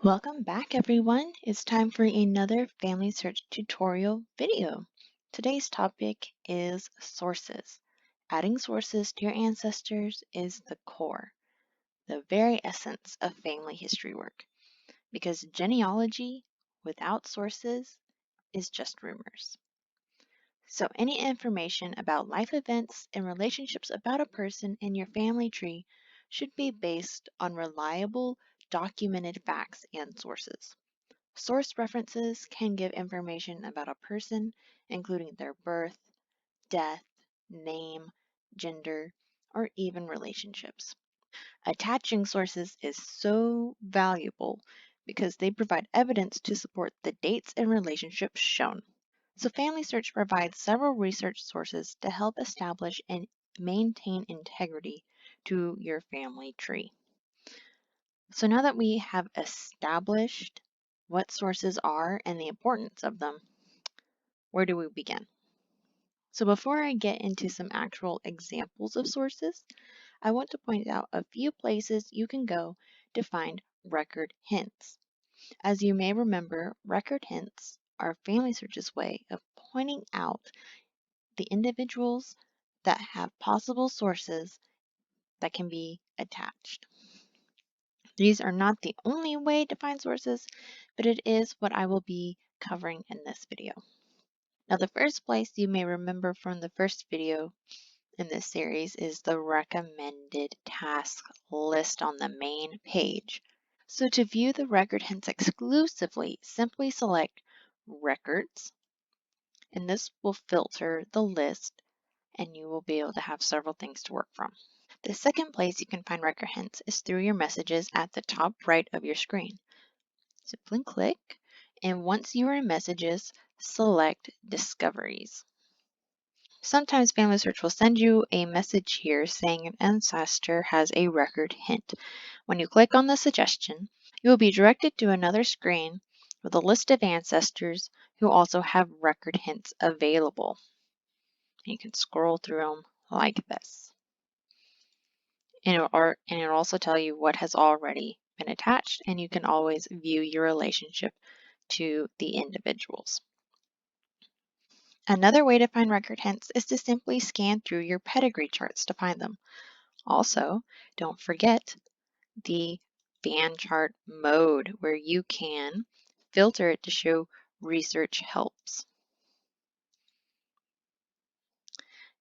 Welcome back everyone. It's time for another Family Search tutorial video. Today's topic is sources. Adding sources to your ancestors is the core, the very essence of family history work, because genealogy without sources is just rumors. So any information about life events and relationships about a person in your family tree should be based on reliable, documented facts and sources. Source references can give information about a person, including their birth, death, name, gender, or even relationships. Attaching sources is so valuable because they provide evidence to support the dates and relationships shown. So Family Search provides several research sources to help establish and maintain integrity to your family tree. So now that we have established what sources are and the importance of them, where do we begin? So before I get into some actual examples of sources, I want to point out a few places you can go to find record hints. As you may remember, record hints are Family Search's way of pointing out the individuals that have possible sources that can be attached. These are not the only way to find sources, but it is what I will be covering in this video. Now, the first place you may remember from the first video in this series is the recommended task list on the main page. So to view the record hints exclusively, simply select Records, and this will filter the list, and you will be able to have several things to work from. The second place you can find record hints is through your messages at the top right of your screen. Simply click, and once you are in Messages, select Discoveries. Sometimes Family Search will send you a message here saying an ancestor has a record hint. When you click on the suggestion, you will be directed to another screen with a list of ancestors who also have record hints available. You can scroll through them like this. And it'll also tell you what has already been attached, and you can always view your relationship to the individuals. Another way to find record hints is to simply scan through your pedigree charts to find them. Also, don't forget the fan chart mode where you can filter it to show research helps.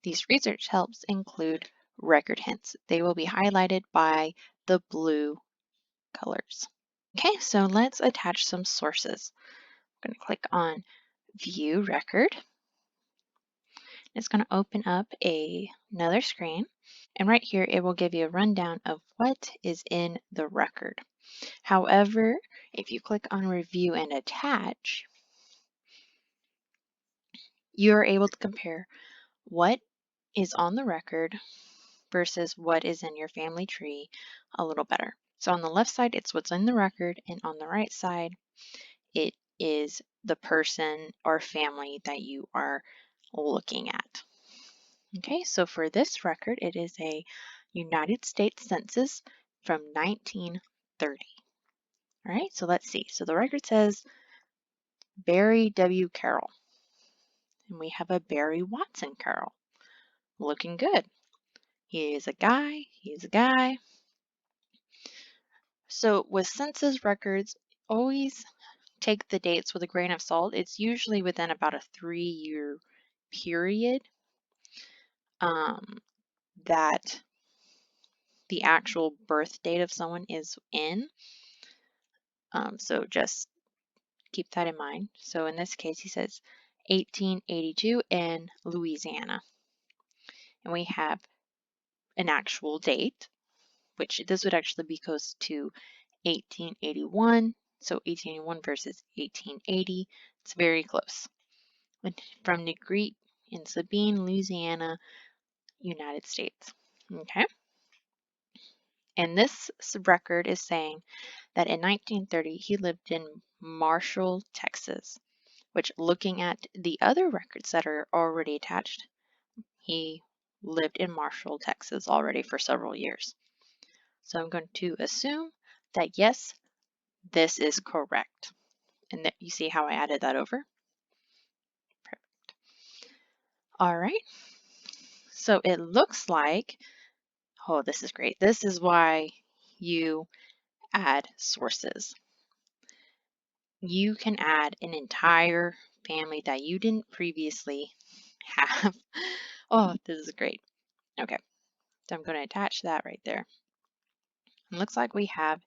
These research helps include record hints. They will be highlighted by the blue colors. Okay, so let's attach some sources. I'm going to click on View Record. It's going to open up another screen. And right here, it will give you a rundown of what is in the record. However, if you click on Review and Attach, you're able to compare what is on the record versus what is in your family tree a little better. So on the left side, it's what's in the record, and on the right side, it is the person or family that you are looking at. Okay, so for this record, it is a United States Census from 1930. All right, so let's see. So the record says Barry W. Carroll, and we have a Barry Watson Carroll. Looking good. He is a guy, he's a guy. So with census records, always take the dates with a grain of salt. It's usually within about a 3-year period that the actual birth date of someone is in. So just keep that in mind. So in this case, he says 1882 in Louisiana. And we have an actual date, which this would actually be close to 1881. So 1881 versus 1880, it's very close. From Negrete in Sabine, Louisiana, United States. Okay. And this record is saying that in 1930 he lived in Marshall, Texas, which looking at the other records that are already attached, he lived in Marshall, Texas already for several years. So I'm going to assume that yes, this is correct. And that you see how I added that over? Perfect. All right. So it looks like, oh, this is great. This is why you add sources. You can add an entire family that you didn't previously have. Oh, this is great. Okay, so I'm going to attach that right there. It looks like we have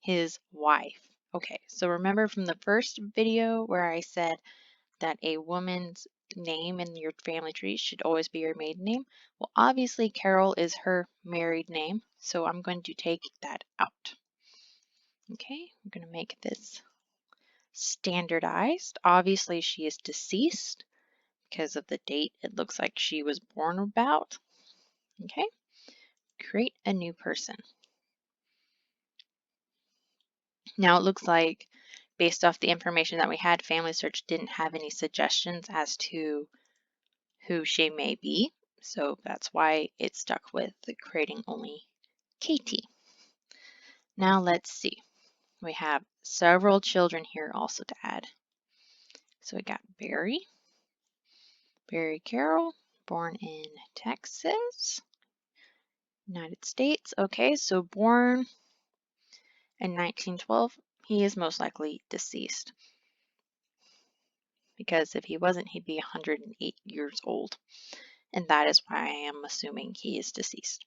his wife. Okay, so remember from the first video where I said that a woman's name in your family tree should always be your maiden name? Well, obviously Carol is her married name, so I'm going to take that out. Okay, I'm going to make this standardized. Obviously she is deceased because of the date it looks like she was born about. Okay, create a new person. Now it looks like based off the information that we had, Family Search didn't have any suggestions as to who she may be. So that's why it stuck with creating only Katie. Now let's see. We have several children here also to add. So we got Barry Carroll, born in Texas, United States. Okay, so born in 1912. He is most likely deceased because if he wasn't, he'd be 108 years old. And that is why I am assuming he is deceased.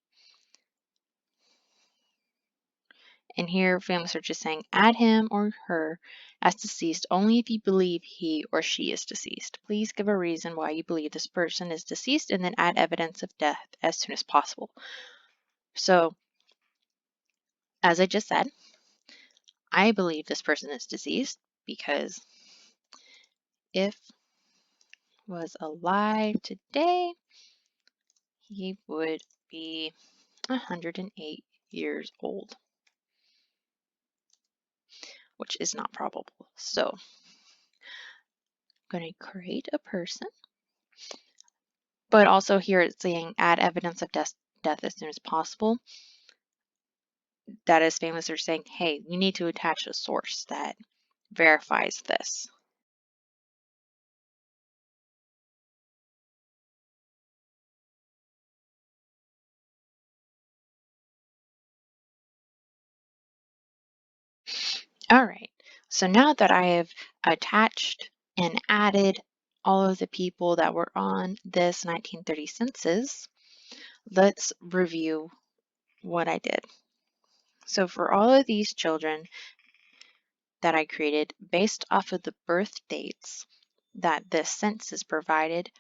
And here, Family Search is saying add him or her as deceased only if you believe he or she is deceased. Please give a reason why you believe this person is deceased and then add evidence of death as soon as possible. So, as I just said, I believe this person is deceased because if was alive today, he would be 108 years old, which is not probable. So I'm going to create a person, but also here it's saying add evidence of death as soon as possible. That is Family Search saying, hey, you need to attach a source that verifies this. All right, so now that I have attached and added all of the people that were on this 1930 census, let's review what I did. So for all of these children that I created based off of the birth dates that this census provided,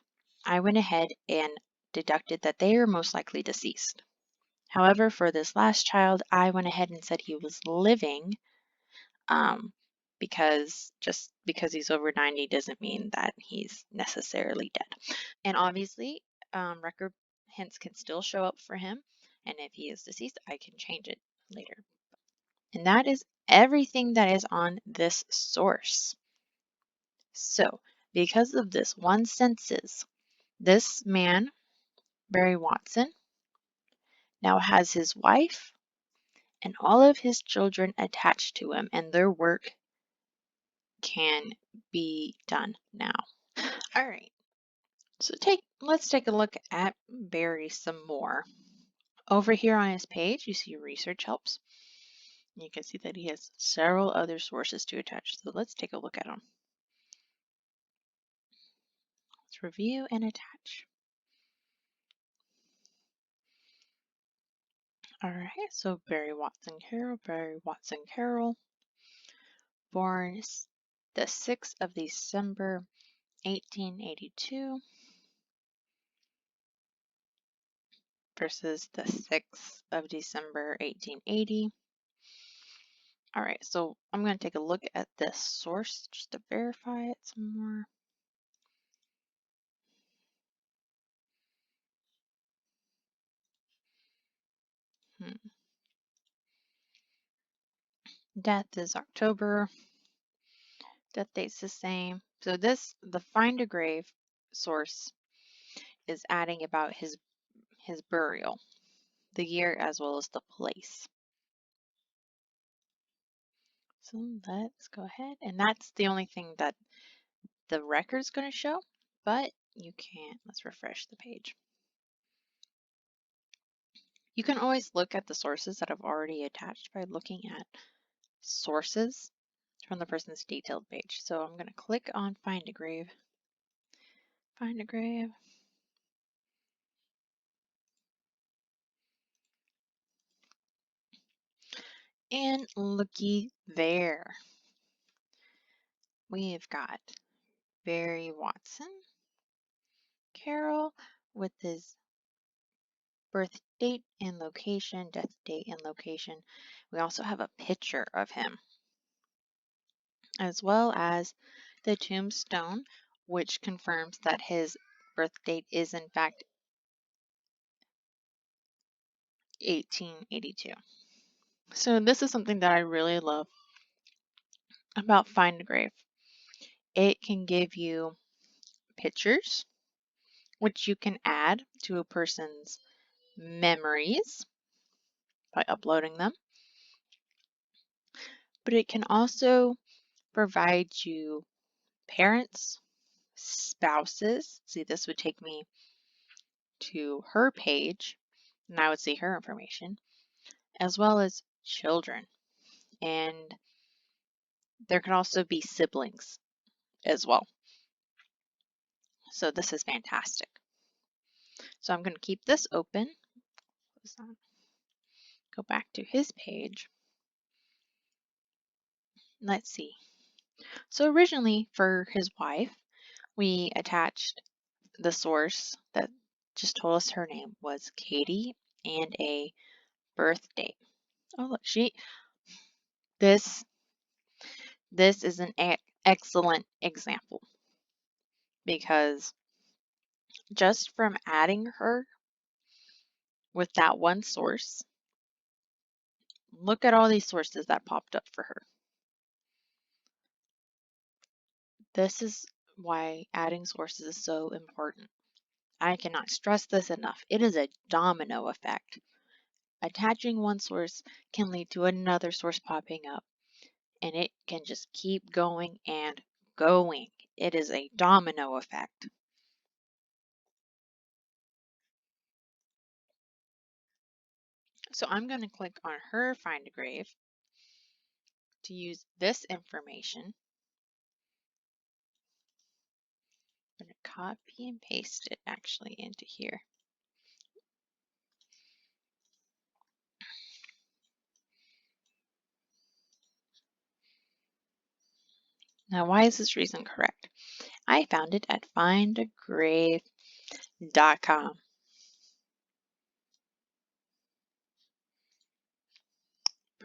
I went ahead and deducted that they are most likely deceased. However, for this last child, I went ahead and said he was living because just because he's over 90 doesn't mean that he's necessarily dead. And obviously, record hints can still show up for him. And if he is deceased, I can change it later. And that is everything that is on this source. So, because of this one census, this man, Barry Watson, now has his wife and all of his children attached to him, and their work can be done now. All right, so let's take a look at Barry some more. Over here on his page, you see research helps. You can see that he has several other sources to attach. So let's take a look at them. Let's review and attach. All right, so Barry Watson Carroll, born the 6th of December, 1882 versus the 6th of December, 1880. All right, so I'm going to take a look at this source just to verify it some more. Death is October. Death date's the same. So the Find a Grave source is adding about his burial, the year as well as the place. So let's go ahead. And that's the only thing that the record's going to show, but you can't. Let's refresh the page. You can always look at the sources that I've already attached by looking at sources from the person's detailed page. So I'm going to click on Find a Grave. Find a grave. And looky there. We've got Barry Watson, Carol with his birth date and location, death date and location. We also have a picture of him, as well as the tombstone, which confirms that his birth date is in fact 1882. So this is something that I really love about Find a Grave. It can give you pictures, which you can add to a person's memories by uploading them. But it can also provide you parents, spouses. See, this would take me to her page and I would see her information, as well as children. And there can also be siblings as well. So this is fantastic. So I'm going to keep this open. Go back to his page. Let's see. So originally for his wife, we attached the source that just told us her name was Katie and a birth date. Oh look, this is an excellent example because just from adding her with that one source, look at all these sources that popped up for her. This is why adding sources is so important. I cannot stress this enough. It is a domino effect. Attaching one source can lead to another source popping up, and it can just keep going and going. It is a domino effect. So I'm going to click on her Find a Grave to use this information. I'm going to copy and paste it actually into here. Now, why is this reason correct? I found it at findagrave.com.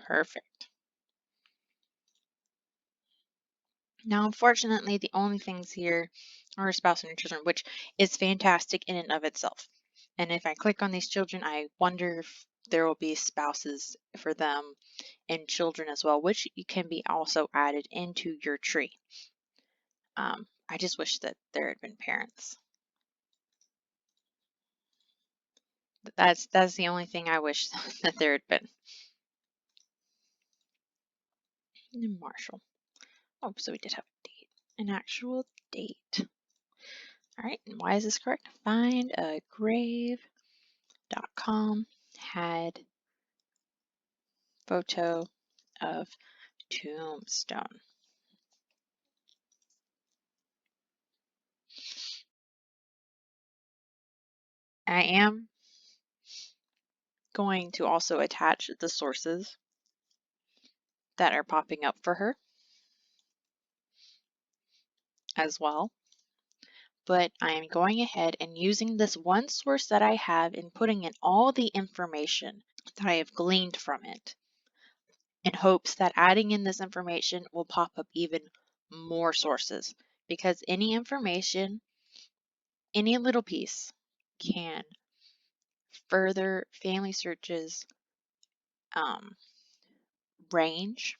Perfect. Now, unfortunately, the only things here are a spouse and your children, which is fantastic in and of itself. And if I click on these children, I wonder if there will be spouses for them and children as well, which can be also added into your tree. I just wish that there had been parents. That's the only thing I wish that there had been. And Marshall. Oh, so we did have a date, an actual date. All right, and why is this correct? Findagrave.com had photo of tombstone. I am going to also attach the sources that are popping up for her as well. But I am going ahead and using this one source that I have and putting in all the information that I have gleaned from it in hopes that adding in this information will pop up even more sources, because any information, any little piece can further Family Search's range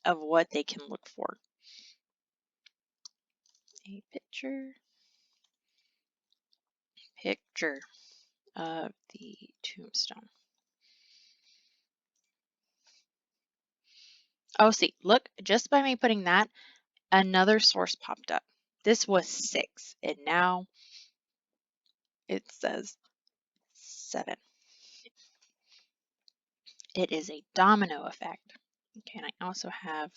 of what they can look for. A picture of the tombstone. Oh, see, look, just by me putting that, another source popped up. This was 6, and now it says 7. It is a domino effect. Okay, and I also have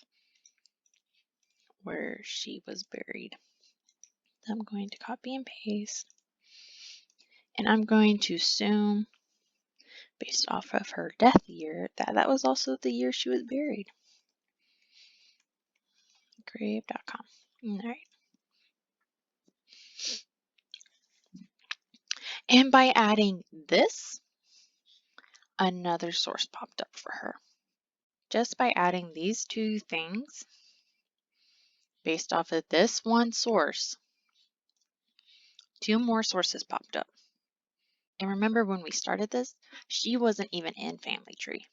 where she was buried. I'm going to copy and paste, and I'm going to assume, based off of her death year, that was also the year she was buried. Grave.com. All right. And by adding this, another source popped up for her. Just by adding these two things, based off of this one source, 2 more sources popped up. And remember when we started this, she wasn't even in Family Tree.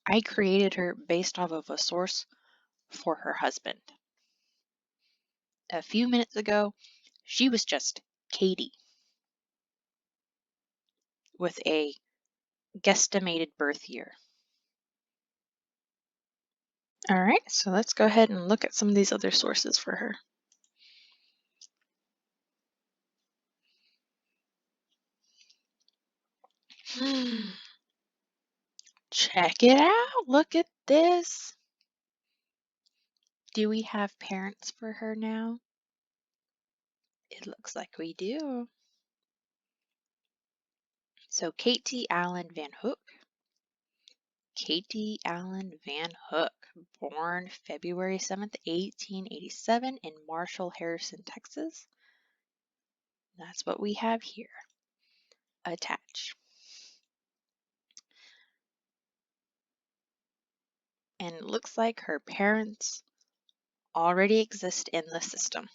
I created her based off of a source for her husband. A few minutes ago, she was just Katie with a guesstimated birth year. All right, so let's go ahead and look at some of these other sources for her. Check it out. Look at this. Do we have parents for her now? It looks like we do. So Katie Allen Van Hook. Katie Allen Van Hook, born February 7th, 1887 in Marshall, Harrison, Texas. That's what we have here. Attach. And it looks like her parents already exist in the system.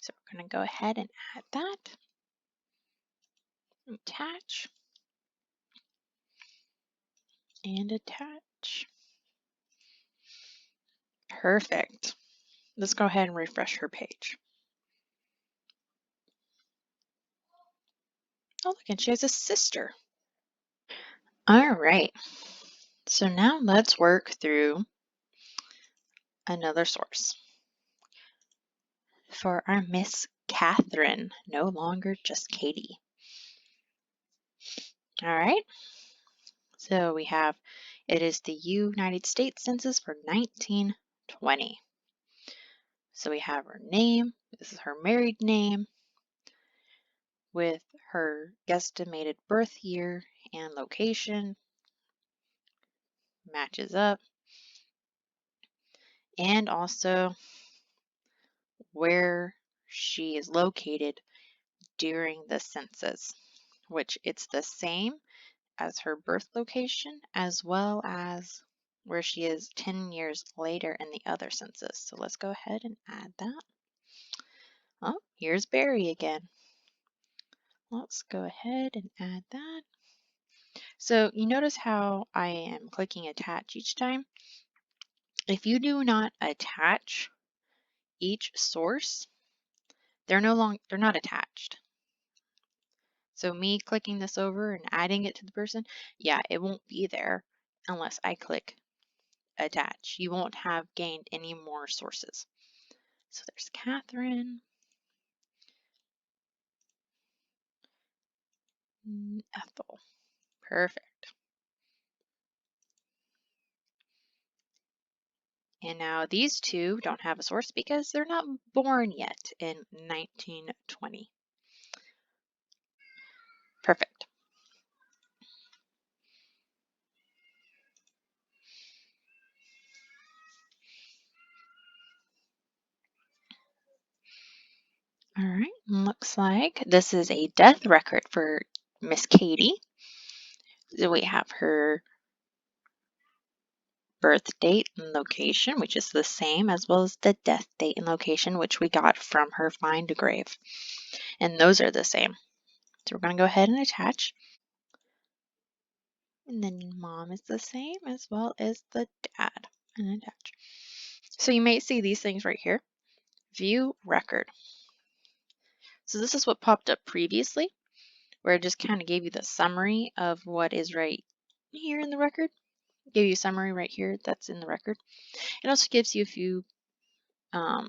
So we're going to go ahead and add that. Attach. And attach. Perfect. Let's go ahead and refresh her page. Oh, look, and she has a sister. All right. So now let's work through another source. For our Miss Catherine, no longer just Katie. All right. So we have, it is the United States Census for 1920. So we have her name. This is her married name with her guesstimated birth year and location. Matches up. And also where she is located during the census, which it's the same as her birth location as well as where she is 10 years later in the other census. So let's go ahead and add that. Oh, here's Barry again. Let's go ahead and add that. So you notice how I am clicking attach each time? If you do not attach each source, they're not attached. So me clicking this over and adding it to the person, yeah, it won't be there unless I click attach. You won't have gained any more sources. So there's Catherine, Ethel. Perfect. And now these two don't have a source because they're not born yet in 1920. Perfect. All right, looks like this is a death record for Miss Katie. So we have her birth date and location, which is the same, as well as the death date and location, which we got from her Find a Grave. And those are the same. So we're going to go ahead and attach. And then mom is the same as well as the dad. And attach. So you may see these things right here. View record. So this is what popped up previously, where it just kind of gave you the summary of what is right here in the record. Give you a summary right here that's in the record. It also gives you a few, a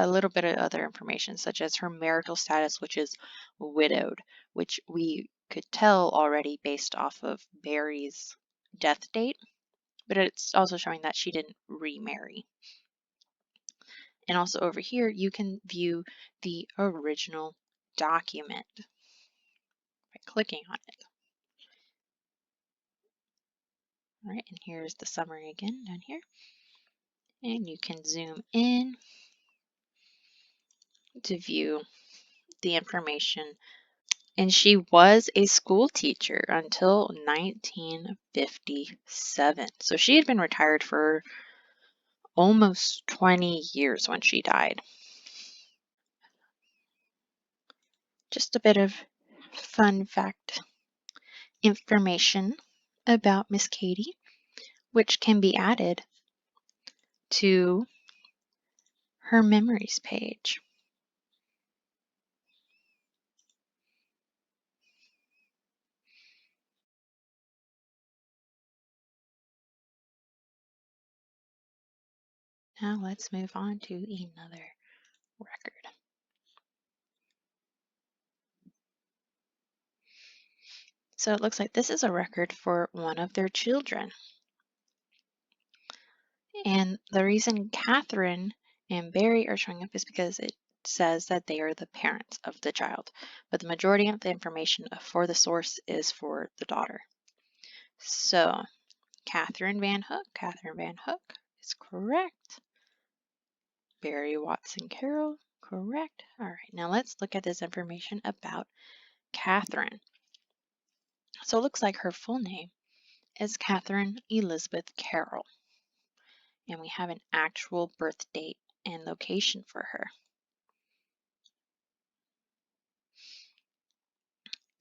little bit of other information, such as her marital status, which is widowed, which we could tell already based off of Barry's death date, but it's also showing that she didn't remarry. And also over here, you can view the original document by clicking on it. All right, and here's the summary again down here. And you can zoom in to view the information. And she was a school teacher until 1957. So she had been retired for almost 20 years when she died. Just a bit of fun fact information about Miss Katie, which can be added to her memories page. Now let's move on to another record. So it looks like this is a record for one of their children. And the reason Catherine and Barry are showing up is because it says that they are the parents of the child, but the majority of the information for the source is for the daughter. So Catherine Van Hook is correct. Barry Watson Carroll, correct. All right, now let's look at this information about Catherine. So it looks like her full name is Catherine Elizabeth Carroll, and we have an actual birth date and location for her.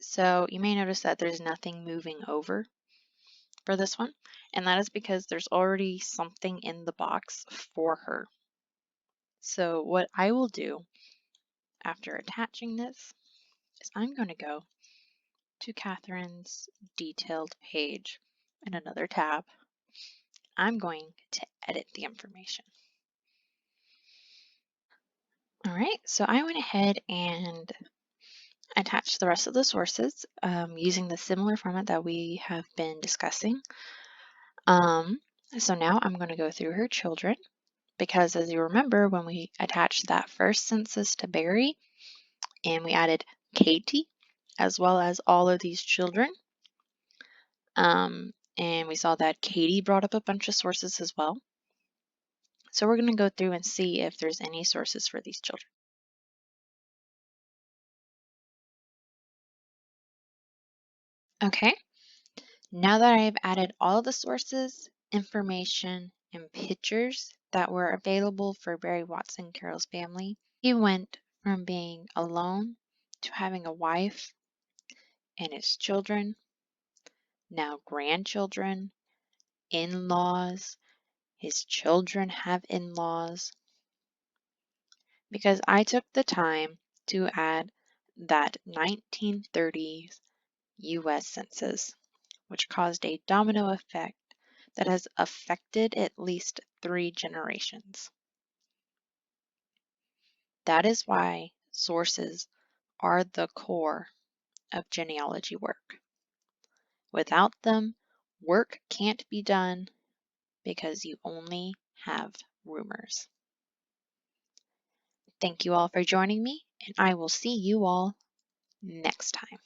So you may notice that there's nothing moving over for this one, and that is because there's already something in the box for her. So what I will do after attaching this is I'm going to go to Catherine's detailed page in another tab. I'm going to edit the information. All right, so I went ahead and attached the rest of the sources using the similar format that we have been discussing. So now I'm going to go through her children, because as you remember, when we attached that first census to Barry and we added Katie as well as all of these children, and we saw that Katie brought up a bunch of sources as well. So we're going to go through and see if there's any sources for these children. Okay, now that I've added all the sources, information, and pictures that were available for Barry Watson Carroll's family, he went from being alone to having a wife and his children, now grandchildren, in-laws. His children have in-laws. Because I took the time to add that 1930s US Census, which caused a domino effect that has affected at least 3 generations. That is why sources are the core of genealogy work. Without them, work can't be done because you only have rumors. Thank you all for joining me, and I will see you all next time.